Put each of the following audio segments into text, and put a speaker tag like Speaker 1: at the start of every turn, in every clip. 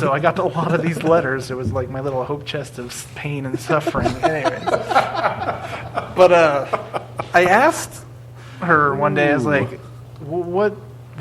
Speaker 1: So I got a lot of these letters. It was like my little hope chest of pain and suffering. Anyways. But I asked her one day, I was like, what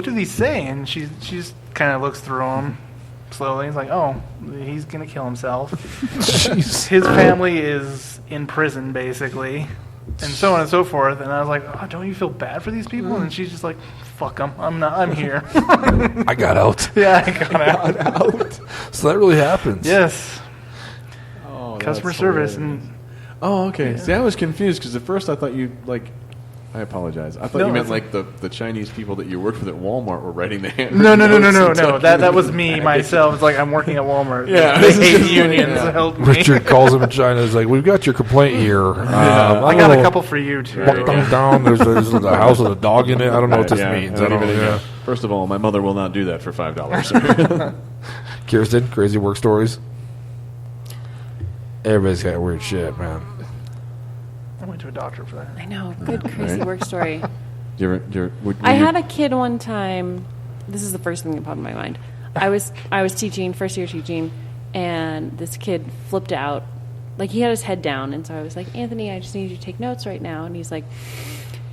Speaker 1: do these say? And she just kind of looks through them slowly. He's like, oh, he's going to kill himself. His family is in prison, basically. And so on and so forth. And I was like, oh, don't you feel bad for these people? And she's just like, fuck them. I'm here.
Speaker 2: I got out.
Speaker 1: Yeah, I got out.
Speaker 2: So that really happens.
Speaker 1: Yes.
Speaker 3: Oh,
Speaker 1: Customer service. And
Speaker 3: okay.
Speaker 1: Yeah.
Speaker 3: See, I was confused because at first I thought you, I apologize. I thought you meant like the Chinese people that you worked with at Walmart were writing the handwritten notes.
Speaker 1: No. That was me, myself. It's like, I'm working at Walmart.
Speaker 3: Yeah.
Speaker 1: They hate unions. Help me.
Speaker 2: Richard calls him in China. He's like, we've got your complaint here.
Speaker 1: I got a couple for you, too.
Speaker 2: Walk down. There's a house with a dog in it. I don't know what this means.
Speaker 3: First of all, my mother will not do that for $5.
Speaker 2: Kirsten, crazy work stories. Everybody's got weird shit, man.
Speaker 1: I went to a doctor for that.
Speaker 4: I know. Good crazy work story.
Speaker 3: I
Speaker 4: had a kid one time. This is the first thing that popped in my mind. I was teaching, first year teaching, and this kid flipped out. Like, he had his head down, and so I was like, Anthony, I just need you to take notes right now. And he's like,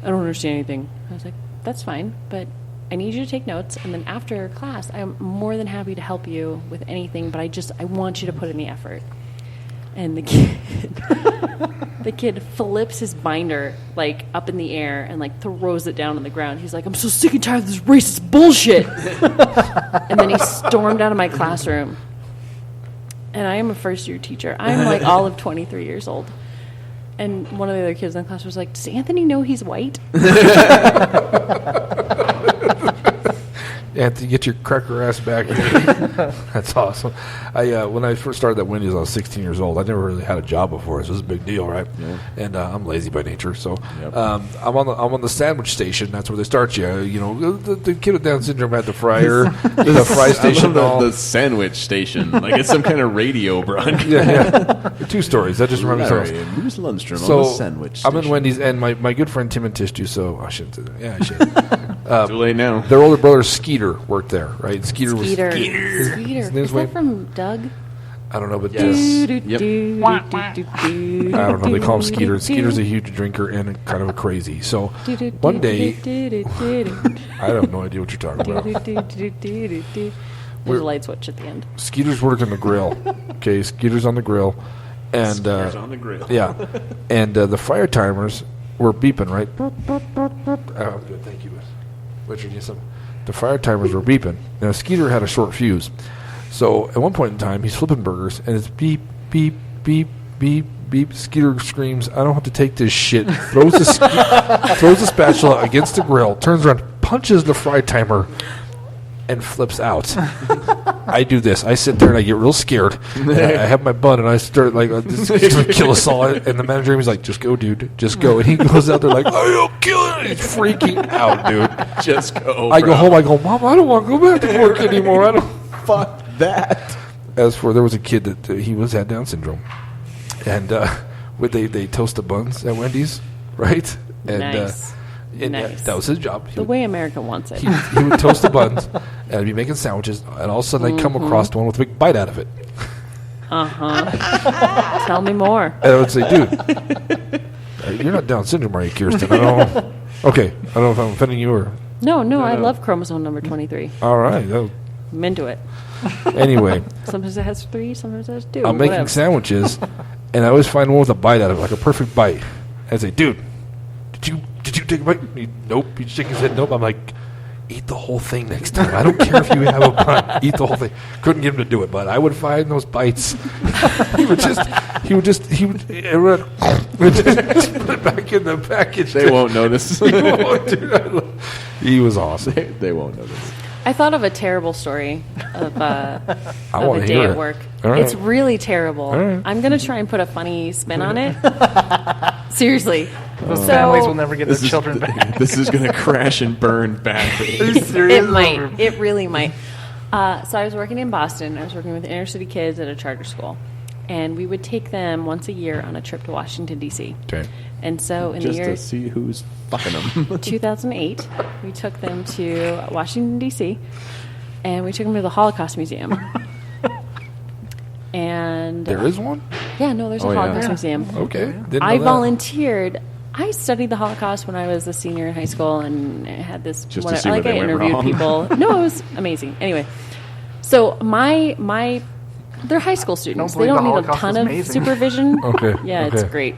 Speaker 4: I don't understand anything. I was like, that's fine, but I need you to take notes, and then after class, I'm more than happy to help you with anything, but I want you to put in the effort. And the kid flips his binder like up in the air and like throws it down on the ground. He's like, I'm so sick and tired of this racist bullshit. And then he stormed out of my classroom. And I am a first year teacher. I'm like all of 23 years old. And one of the other kids in the class was like, does Anthony know he's white?
Speaker 2: Anthony, get your cracker ass back here. That's awesome. When I first started at Wendy's, I was 16 years old. I never really had a job before, so it was a big deal, right? Yeah. And I'm lazy by nature, so I'm on the sandwich station. That's where they start you. You know, the kid with Down syndrome had the fryer, the fry station.
Speaker 3: The sandwich station, like it's some kind of radio broadcast.
Speaker 2: Yeah. 2 stories. That just reminded me.
Speaker 3: Who's Lundstrom
Speaker 2: So
Speaker 3: on the sandwich station?
Speaker 2: I'm in Wendy's, and my good friend Tim and Tish do so. I shouldn't do that. Yeah, I should.
Speaker 3: Too late now.
Speaker 2: Their older brother Skeeter worked there, right? Skeeter.
Speaker 4: Skeeter.
Speaker 2: Is
Speaker 4: that from Doug?
Speaker 2: I don't know, but
Speaker 3: Yes.
Speaker 2: I don't know. They call him Skeeter. Skeeter's a huge drinker and kind of a crazy. So one day, I have no idea what you're talking about.
Speaker 4: There's a light switch at the end.
Speaker 2: Skeeter's worked on the grill. Okay, Skeeter's on the grill, and
Speaker 3: Skeeter's on the grill.
Speaker 2: Yeah, and the fire timers were beeping, right? Oh, good, thank you, Richard. Yes, the fire timers were beeping. Now Skeeter had a short fuse. So at one point in time, he's flipping burgers, and it's beep, beep, beep, beep, beep. Skeeter screams, I don't have to take this shit. Throws the spatula against the grill, turns around, punches the fry timer, and flips out. I do this. I sit there, and I get real scared. And I have my bun, and I start, like, this is going to kill us all. And the manager was like, just go, dude. Just go. And he goes out there like, I'll kill it. He's freaking out, dude.
Speaker 3: Just go,
Speaker 2: I go home. I go, Mom, I don't want to go back to work anymore. I don't.
Speaker 3: Fuck that.
Speaker 2: As for, there was a kid that he had Down syndrome, and they toast the buns at Wendy's, right? And,
Speaker 4: nice. Nice.
Speaker 2: That was his job.
Speaker 4: The way America wants it.
Speaker 2: He would toast the buns, and I'd be making sandwiches, and all of a sudden I'd come across one with a big bite out of it.
Speaker 4: Tell me more.
Speaker 2: And I would say, dude, you're not Down syndrome, are you, Kirsten? I don't know. Okay, I don't know if I'm offending you or.
Speaker 4: No, I love chromosome number 23.
Speaker 2: All right.
Speaker 4: I'm into it.
Speaker 2: Anyway.
Speaker 4: Sometimes it has 3, sometimes it has 2.
Speaker 2: I'm making sandwiches, and I always find one with a bite out of it, like a perfect bite. And I say, dude, did you take a bite? Nope. He's shaking his head, nope. I'm like, eat the whole thing next time. I don't care if you have a bite. Eat the whole thing. Couldn't get him to do it, but I would find those bites. He would just put it back in the package.
Speaker 3: They won't notice.
Speaker 2: He was awesome.
Speaker 3: They won't notice.
Speaker 4: I thought of a terrible story of a day at work.
Speaker 2: Right.
Speaker 4: It's really terrible.
Speaker 2: Right.
Speaker 4: I'm going to try and put a funny spin on it. Seriously.
Speaker 1: Those families will never get their children back.
Speaker 3: This is going to crash and burn badly.
Speaker 4: It might. It really might. So I was working in Boston. I was working with inner city kids at a charter school. And we would take them once a year on a trip to Washington, D.C.
Speaker 2: Okay.
Speaker 4: And so in
Speaker 3: just
Speaker 4: the year
Speaker 3: to see who's fucking them.
Speaker 4: 2008, we took them to Washington, D.C., and we took them to the Holocaust Museum. And
Speaker 2: There is one?
Speaker 4: yeah, no, there's a
Speaker 3: Oh, yeah.
Speaker 4: Holocaust
Speaker 1: Yeah.
Speaker 4: museum.
Speaker 2: Okay. Didn't know
Speaker 4: I
Speaker 2: that.
Speaker 4: volunteered. I studied the Holocaust when I was a senior in high school, and I had this.
Speaker 3: Just to see where
Speaker 4: I
Speaker 3: they went
Speaker 4: interviewed
Speaker 3: wrong.
Speaker 4: people. No, it was amazing. Anyway, so my they're high school students.
Speaker 1: Don't
Speaker 4: They
Speaker 1: believe
Speaker 4: don't
Speaker 1: the
Speaker 4: need a
Speaker 1: Holocaust
Speaker 4: ton
Speaker 1: was
Speaker 4: of
Speaker 1: amazing.
Speaker 4: supervision.
Speaker 2: Okay,
Speaker 4: Yeah, it's
Speaker 2: okay.
Speaker 4: great.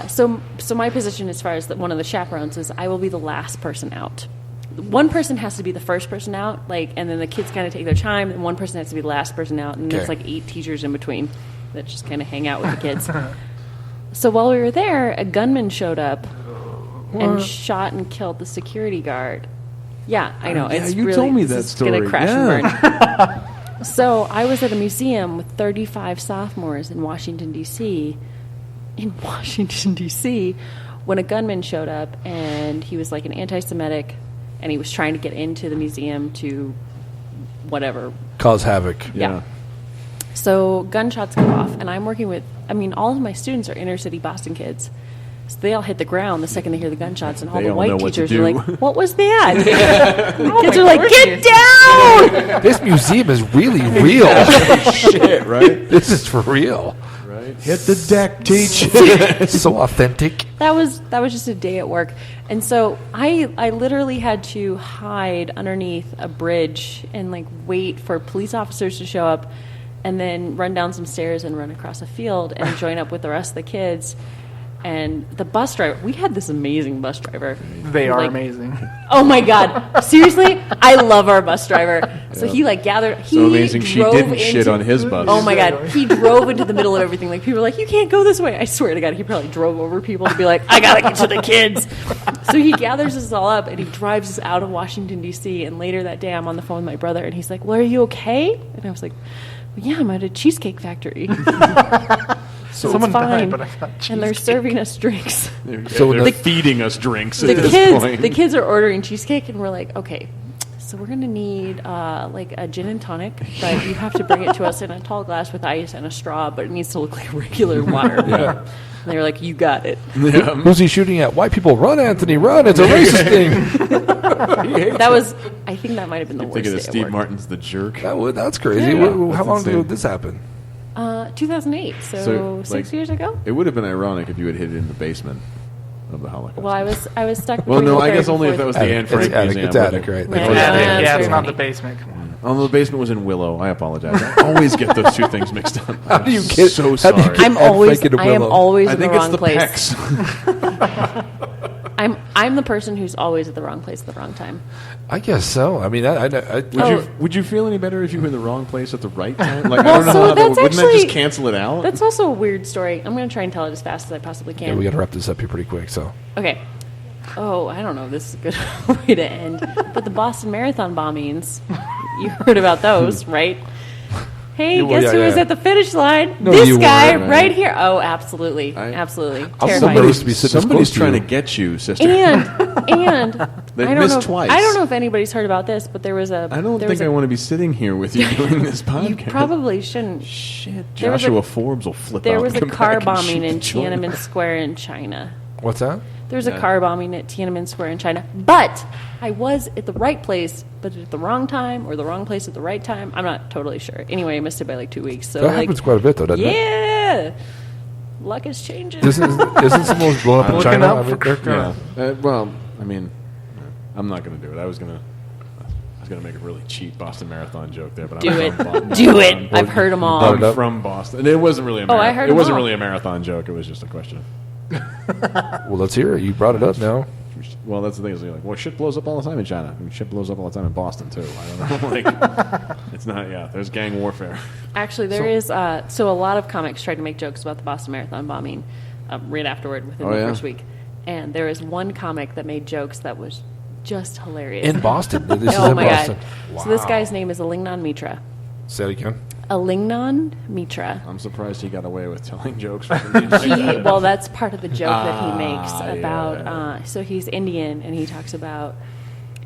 Speaker 4: So my position as far as one of the chaperones is I will be the last person out. One person has to be the first person out, and then the kids kind of take their time, and one person has to be the last person out, and there's
Speaker 2: Okay.
Speaker 4: like 8 teachers in between that just kind of hang out with the kids. So while we were there, a gunman showed up and shot and killed the security guard. Yeah, I know.
Speaker 3: Yeah,
Speaker 4: It's
Speaker 3: you
Speaker 4: really,
Speaker 3: told me
Speaker 4: this
Speaker 3: that
Speaker 4: is gonna
Speaker 3: story.
Speaker 4: crash
Speaker 3: Yeah.
Speaker 4: and burn. So I was at a museum with 35 sophomores in Washington, D.C. When a gunman showed up, and he was like an anti-Semitic, and he was trying to get into the museum to whatever.
Speaker 2: Cause havoc.
Speaker 4: Yeah. So gunshots go off, and I'm working with, all of my students are inner city Boston kids. So they all hit the ground the second they hear the gunshots, and all
Speaker 3: They
Speaker 4: the
Speaker 3: all
Speaker 4: white
Speaker 3: know what to
Speaker 4: teachers are
Speaker 3: do.
Speaker 4: like, "What was that?" The kids are like, "Get down!"
Speaker 2: This museum is really real.
Speaker 3: Shit, right?
Speaker 2: This is for real.
Speaker 3: Right. Hit the deck, teach.
Speaker 2: It's so authentic.
Speaker 4: That was just a day at work, and so I literally had to hide underneath a bridge and wait for police officers to show up, and then run down some stairs and run across a field and join up with the rest of the kids. And the bus driver, we had this amazing bus driver.
Speaker 1: They are amazing.
Speaker 4: Oh my God! Seriously, I love our bus driver. So he gathered. He
Speaker 3: So amazing she
Speaker 4: drove
Speaker 3: didn't shit
Speaker 4: into-
Speaker 3: on his bus.
Speaker 4: Oh my God! He drove into the middle of everything. People were like, "You can't go this way." I swear to God, he probably drove over people to be like, "I gotta get to the kids." So he gathers us all up and he drives us out of Washington D.C. And later that day, I'm on the phone with my brother, and he's like, "Well, are you okay?" And I was like, "Well, yeah, I'm at a cheesecake factory." So
Speaker 1: Someone
Speaker 4: it's fine.
Speaker 1: died, but I got
Speaker 4: And they're
Speaker 1: cheesecake.
Speaker 4: serving us drinks.
Speaker 2: So
Speaker 3: They're
Speaker 2: the-
Speaker 3: feeding us drinks
Speaker 4: The
Speaker 3: at this
Speaker 4: kids,
Speaker 3: point.
Speaker 4: the kids are ordering cheesecake, and we're like, okay, so we're gonna need a gin and tonic, but you have to bring it to us in a tall glass with ice and a straw, but it needs to look like regular water.
Speaker 2: Yeah.
Speaker 4: And they were like, you got it.
Speaker 2: Who's he shooting at? White people. Run, Anthony, run. It's a racist thing.
Speaker 4: That was, I think that might have been the worst
Speaker 3: Thinking
Speaker 4: day
Speaker 3: of
Speaker 4: at
Speaker 3: Steve
Speaker 4: work.
Speaker 3: Martin's The Jerk.
Speaker 2: That's crazy.
Speaker 3: Yeah,
Speaker 2: How
Speaker 3: that's
Speaker 2: long
Speaker 3: insane.
Speaker 2: ago did this happen?
Speaker 4: 2008, so 6 years ago.
Speaker 3: It would have been ironic if you had hid it in the basement of the Holocaust.
Speaker 4: Well, I was stuck.
Speaker 3: Well, no,
Speaker 4: between
Speaker 3: I
Speaker 4: the
Speaker 3: guess
Speaker 4: third and
Speaker 3: only if
Speaker 4: fourth-
Speaker 3: that was the
Speaker 2: Attic.
Speaker 3: Anne Frank
Speaker 2: It's attic.
Speaker 3: Museum.
Speaker 2: It's attic, right?
Speaker 4: Yeah,
Speaker 1: Yeah,
Speaker 4: yeah,
Speaker 1: yeah,
Speaker 4: that's
Speaker 1: it's
Speaker 4: very
Speaker 1: not the
Speaker 4: funny.
Speaker 1: basement. Come on.
Speaker 3: Oh, the basement was in Willow. I apologize. I always get those two things mixed up.
Speaker 2: How do you
Speaker 3: I'm
Speaker 2: get?
Speaker 3: so
Speaker 2: how do you
Speaker 3: sorry.
Speaker 2: get
Speaker 4: I'm
Speaker 2: Ed
Speaker 4: always,
Speaker 2: Frank into
Speaker 4: I am
Speaker 2: Willow?
Speaker 4: always
Speaker 3: I
Speaker 4: in the
Speaker 3: think it's
Speaker 4: wrong
Speaker 3: the
Speaker 4: place.
Speaker 3: pecs.
Speaker 4: I'm the person who's always at the wrong place at the wrong time.
Speaker 2: I guess so. I mean,
Speaker 3: Would you feel any better if you were in the wrong place at the right time? Like,
Speaker 4: Well,
Speaker 3: I don't know
Speaker 4: so
Speaker 3: how that
Speaker 4: that's
Speaker 3: would, wouldn't that
Speaker 4: actually-
Speaker 3: just cancel it out?
Speaker 4: That's also a weird story. I'm going to try and tell it as fast as I possibly can.
Speaker 2: yeah, we got to wrap this up here pretty quick. So
Speaker 4: Okay. Oh, I don't know if this is a good way to end. But the Boston Marathon bombings, you heard about those, right? Hey,
Speaker 2: Well,
Speaker 4: guess
Speaker 2: yeah,
Speaker 4: who was
Speaker 2: yeah.
Speaker 4: at the finish line?
Speaker 2: No,
Speaker 4: this
Speaker 2: you
Speaker 4: guy
Speaker 3: weren't,
Speaker 4: right here. Oh, absolutely.
Speaker 3: I-
Speaker 4: Absolutely.
Speaker 2: I'm
Speaker 4: Terrifying.
Speaker 2: supposed to be sitting
Speaker 3: Somebody's
Speaker 2: close to
Speaker 3: trying
Speaker 2: you.
Speaker 3: to get you, sister.
Speaker 4: And
Speaker 3: They've
Speaker 4: I don't
Speaker 3: missed
Speaker 4: know.
Speaker 3: twice.
Speaker 4: I don't know if anybody's heard about this, but there was a.
Speaker 3: I don't
Speaker 4: there
Speaker 3: think
Speaker 4: was
Speaker 3: I want to be sitting here with you doing this
Speaker 4: You
Speaker 3: podcast.
Speaker 4: probably shouldn't.
Speaker 3: Shit,
Speaker 4: There was a-
Speaker 3: Joshua Forbes will flip out.
Speaker 4: There
Speaker 3: and
Speaker 4: was a
Speaker 3: come
Speaker 4: car
Speaker 3: back and
Speaker 4: bombing in
Speaker 3: join
Speaker 4: Tiananmen
Speaker 3: us.
Speaker 4: Square in China.
Speaker 2: what's that?
Speaker 4: There was a
Speaker 3: Yeah.
Speaker 4: car bombing at Tiananmen Square in China, but I was at the right place, but at the wrong time, or the wrong place at the right time. I'm not totally sure. Anyway, I missed it by like 2 weeks. So
Speaker 2: That happens quite a bit, though, doesn't it?
Speaker 4: yeah, luck is changing.
Speaker 2: Isn't some of those blown up in
Speaker 1: Looking
Speaker 2: China?
Speaker 1: out
Speaker 2: I mean,
Speaker 1: for
Speaker 2: they're-
Speaker 3: Yeah. Well, I mean, I'm not going to do it. I was going to make a really cheap Boston Marathon joke there, but
Speaker 4: Do
Speaker 3: I'm
Speaker 4: it.
Speaker 3: from Boston.
Speaker 4: Do it. I've heard them all.
Speaker 2: Brought it
Speaker 3: I'm
Speaker 2: up.
Speaker 3: from Boston. And it wasn't really a
Speaker 4: Oh, I heard
Speaker 3: it
Speaker 4: 'em
Speaker 3: wasn't
Speaker 4: all.
Speaker 3: really a marathon joke. It was just a question.
Speaker 2: Well, let's hear it. You brought it up now.
Speaker 3: Well, that's the thing. Is you're like, well, shit blows up all the time in China. I mean, shit blows up all the time in Boston too. I don't know. Like, it's not. Yeah, there's gang warfare.
Speaker 4: Actually, there is. So a lot of comics tried to make jokes about the Boston Marathon bombing right afterward within
Speaker 3: Oh,
Speaker 4: the
Speaker 3: yeah?
Speaker 4: first week, and there is one comic that made jokes that was just hilarious.
Speaker 2: In Boston. This is
Speaker 4: Oh
Speaker 2: in
Speaker 4: my
Speaker 2: Boston.
Speaker 4: god! So this
Speaker 2: Wow.
Speaker 4: guy's name is Alingnon Mitra.
Speaker 2: Say it again.
Speaker 4: Alingnon Mitra.
Speaker 3: I'm surprised he got away with telling jokes.
Speaker 4: Well, that's part of the joke that he makes
Speaker 3: yeah,
Speaker 4: about.
Speaker 3: yeah.
Speaker 4: So he's Indian, and he talks about,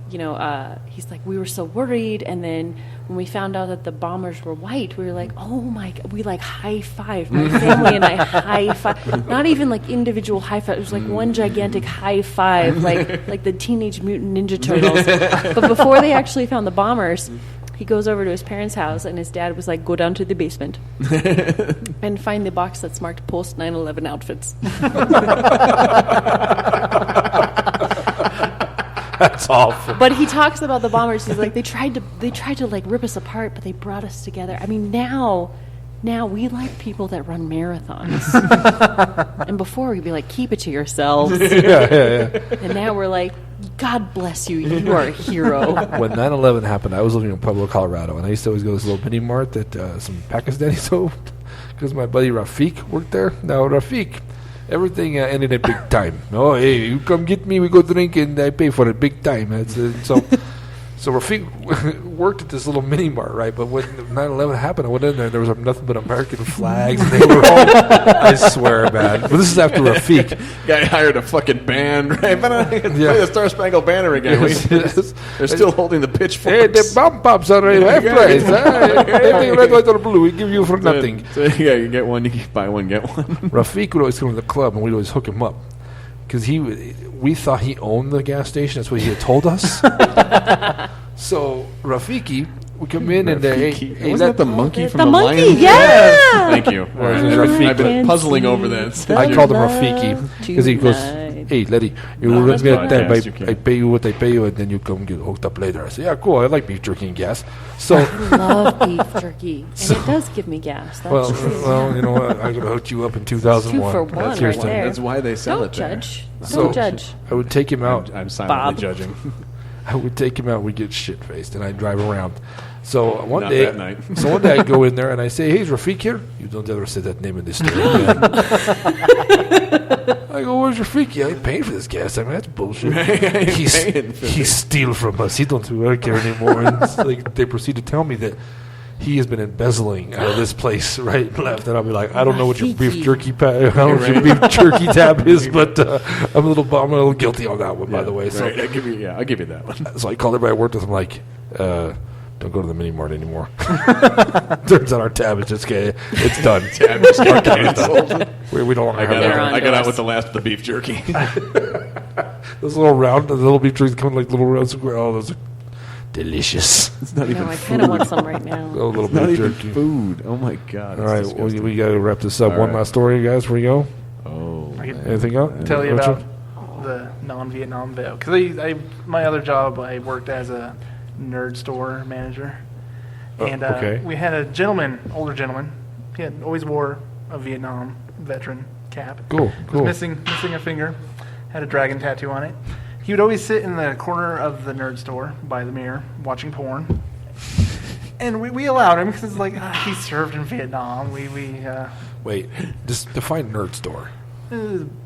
Speaker 4: he's like, we were so worried, and then when we found out that the bombers were white, we were like, oh my god, we like high five. My family and I high five. Not even like individual high five. It was like one gigantic high five, like the Teenage Mutant Ninja Turtles. But before they actually found the bombers, he goes over to his parents' house, and his dad was like, go down to the basement and find the box that's marked post 9/11 outfits.
Speaker 2: That's awful.
Speaker 4: But he talks about the bombers. He's like, they tried to like rip us apart, but they brought us together. I mean, now we like people that run marathons. And before we'd be like, keep it to yourselves.
Speaker 2: Yeah.
Speaker 4: And now we're like, God bless you. You are a hero.
Speaker 2: When 9/11 happened, I was living in Pueblo, Colorado, and I used to always go to this little mini mart that some Pakistanis opened because my buddy Rafiq worked there. Now, Rafiq, everything ended at big time. Oh, hey, you come get me, we go drink, and I pay for it big time. So Rafiq worked at this little mini mart, right? But when 9/11 happened, I went in there, and there was nothing but American flags, and they were all, I swear, man. But this is after Rafiq.
Speaker 3: Guy hired a fucking band, right? Play the Star Spangled Banner again.
Speaker 2: Yes.
Speaker 3: They're still holding the pitchforks.
Speaker 2: Hey, the bomb pops are half price. Everything red, white, or blue, we give you for nothing.
Speaker 3: So, yeah, you get one, you buy one, get one.
Speaker 2: Rafiq would always come to the club, and we'd always hook him up. Because we thought he owned the gas station. That's what he had told us. So Rafiki would come in and
Speaker 3: wasn't that the monkey from
Speaker 4: The
Speaker 3: the
Speaker 4: monkey,
Speaker 3: Lion?
Speaker 4: yeah.
Speaker 3: Thank you.
Speaker 2: Rafiki.
Speaker 3: I've been puzzling over that.
Speaker 2: I called him Rafiki because he goes, "Hey, Letty, you run me at time. I pay you what I pay you, and then you come get hooked up later." I said, "Yeah, cool. I like beef jerky and gas." So
Speaker 4: I love beef jerky, and it does give me gas. That's true.
Speaker 2: well, you know what? I'm gonna hook you up in 2001.
Speaker 4: 2 for 1
Speaker 2: That's
Speaker 4: right there.
Speaker 3: That's why they sell
Speaker 4: Don't
Speaker 3: it there.
Speaker 4: judge.
Speaker 2: So-
Speaker 4: Don't judge.
Speaker 2: I would take him out.
Speaker 3: I'm silently
Speaker 4: Bob.
Speaker 3: judging.
Speaker 2: I would take him out. We'd get shit faced, and I'd drive around. So one
Speaker 3: Not
Speaker 2: day,
Speaker 3: that night.
Speaker 2: so one day I go in there and I say, "Hey, is Rafiq here?" You don't ever say that name in this store again. I go, "Where's Rafiq? I ain't paying for this gas. I mean, that's bullshit. He's steal from us. He don't work here anymore." And it's like they proceed to tell me that he has been embezzling out of this place right and left, and I'll be like, "I don't know what your beef jerky I don't know what your beef jerky tab is, but I'm a little guilty on that one, by the way." So
Speaker 3: Right, I'll give you that one.
Speaker 2: So I called everybody I worked with. I'm like, don't go to the mini mart anymore. Turns out our tab is just it's done.
Speaker 3: Tab just got canceled.
Speaker 2: We don't want to have
Speaker 3: I got
Speaker 4: to
Speaker 3: out
Speaker 4: us.
Speaker 3: with the last of the beef jerky.
Speaker 2: those little beef jerky come in like little round square. Oh, those are delicious.
Speaker 3: It's not
Speaker 4: No, I kind of want some right now.
Speaker 2: Oh, little
Speaker 3: not
Speaker 2: beef
Speaker 3: even
Speaker 2: jerky.
Speaker 3: food. Oh my god.
Speaker 2: All right,
Speaker 3: disgusting.
Speaker 2: we got to wrap this up.
Speaker 3: All
Speaker 2: One
Speaker 3: right.
Speaker 2: last story, guys, before we go.
Speaker 3: Oh.
Speaker 1: I can
Speaker 2: Anything else?
Speaker 1: tell you
Speaker 2: Richard?
Speaker 1: about the non-Vietnam vet. Because my other job, I worked as a nerd store manager. And
Speaker 2: okay.
Speaker 1: we had a older gentleman. He had always wore a Vietnam veteran cap.
Speaker 2: Cool.
Speaker 1: Was missing a finger. Had a dragon tattoo on it. He would always sit in the corner of the nerd store by the mirror watching porn. And we allowed him because it's like he served in Vietnam.
Speaker 2: Wait, just define nerd store.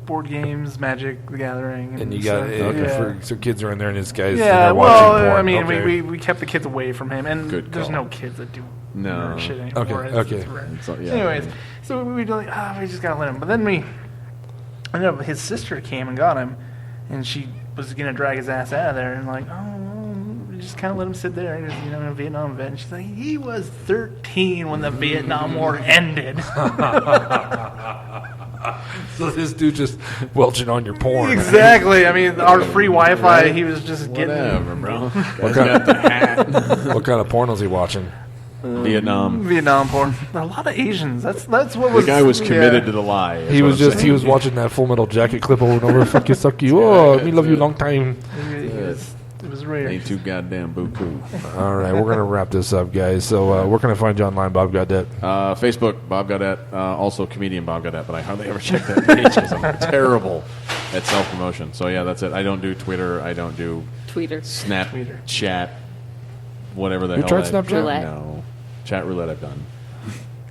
Speaker 1: Board games, Magic the Gathering,
Speaker 2: And you got
Speaker 1: stuff.
Speaker 2: so kids are in there, and this guy's
Speaker 1: Yeah,
Speaker 2: watching
Speaker 1: well,
Speaker 2: porn.
Speaker 1: I mean,
Speaker 2: Okay.
Speaker 1: we kept the kids away from him, and
Speaker 3: Good
Speaker 1: there's
Speaker 3: call.
Speaker 1: no kids that do
Speaker 3: No.
Speaker 1: nerd shit anymore.
Speaker 2: Okay.
Speaker 1: It's rare.
Speaker 3: So, yeah.
Speaker 1: Anyways, so we were like, we just gotta let him. But then we ended up, his sister came and got him, and she was gonna drag his ass out of there, and like, we just kind of let him sit there, and he's, a Vietnam vet. And she's like, he was 13 when the Vietnam War ended.
Speaker 2: So this dude just welching on your porn.
Speaker 1: Exactly. I mean, our free Wi-Fi, he was just getting.
Speaker 3: Whatever, bro.
Speaker 2: What
Speaker 3: Got the hat.
Speaker 2: What kind of porn was he watching?
Speaker 3: Vietnam
Speaker 1: porn. A lot of Asians. That's what
Speaker 3: The
Speaker 1: was.
Speaker 3: guy was committed
Speaker 1: yeah.
Speaker 3: to the lie. is
Speaker 2: He
Speaker 3: what
Speaker 2: was
Speaker 3: I'm
Speaker 2: just
Speaker 3: saying.
Speaker 2: watching that Full Metal Jacket clip over and over. Fuck you, suck you. Oh, me love you long time.
Speaker 1: It was rare.
Speaker 3: Ain't too goddamn buku.
Speaker 2: All right, we're gonna wrap this up, guys. So where can I find you online, Bob Gaudet?
Speaker 3: Facebook, Bob Gaudet. Also comedian Bob Gaudet, but I hardly ever check that page because I'm terrible at self-promotion. So yeah, that's it. I don't do Twitter. I don't do
Speaker 4: Tweeter.
Speaker 3: Snapchat. Whatever the
Speaker 2: You
Speaker 3: hell.
Speaker 2: tried Snapchat?
Speaker 4: Roulette.
Speaker 3: No. Chat roulette I've done.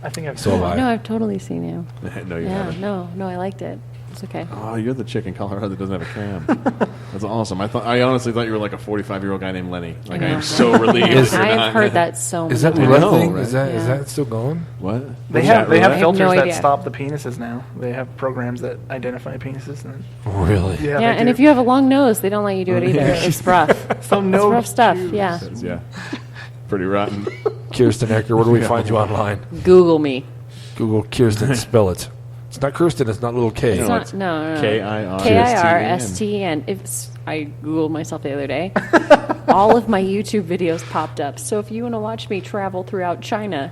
Speaker 1: I think I've
Speaker 2: So have I.
Speaker 4: No, I've totally seen you.
Speaker 3: No, you
Speaker 4: Yeah,
Speaker 3: haven't.
Speaker 4: no, I liked it. It's okay.
Speaker 3: Oh, you're the chick in Colorado that doesn't have a cam. That's awesome. I honestly thought you were like a 45-year-old guy named Lenny. Like I
Speaker 4: know.
Speaker 3: am so relieved.
Speaker 2: Is-
Speaker 3: that you're
Speaker 4: I have
Speaker 3: not.
Speaker 4: heard that so many
Speaker 2: Is that the
Speaker 4: times.
Speaker 2: roulette
Speaker 3: know,
Speaker 2: thing?
Speaker 3: right?
Speaker 2: Is that
Speaker 4: Yeah.
Speaker 2: still going?
Speaker 3: What?
Speaker 1: They
Speaker 3: Chat
Speaker 1: have
Speaker 3: roulette?
Speaker 1: filters
Speaker 4: no
Speaker 1: that
Speaker 4: idea.
Speaker 1: stop the penises now. They have programs that identify penises. And,
Speaker 2: Really?
Speaker 1: yeah,
Speaker 4: Yeah,
Speaker 1: they
Speaker 4: and
Speaker 1: do.
Speaker 4: if you have a long nose, they don't let you do it either. It's rough.
Speaker 1: Some
Speaker 4: It's
Speaker 1: no
Speaker 4: rough stuff.
Speaker 1: tubes.
Speaker 4: Yeah.
Speaker 3: Yeah. Pretty rotten.
Speaker 2: Kirsten Ecker, where do we find you online?
Speaker 4: Google me.
Speaker 2: Google Kirsten, spell it. It's not Kirsten. It's not little K.
Speaker 4: It's
Speaker 3: No,
Speaker 4: not.
Speaker 3: it's
Speaker 4: No.
Speaker 3: Kirsten.
Speaker 4: KIRSTN. I Googled myself the other day. All of my YouTube videos popped up. So if you want to watch me travel throughout China,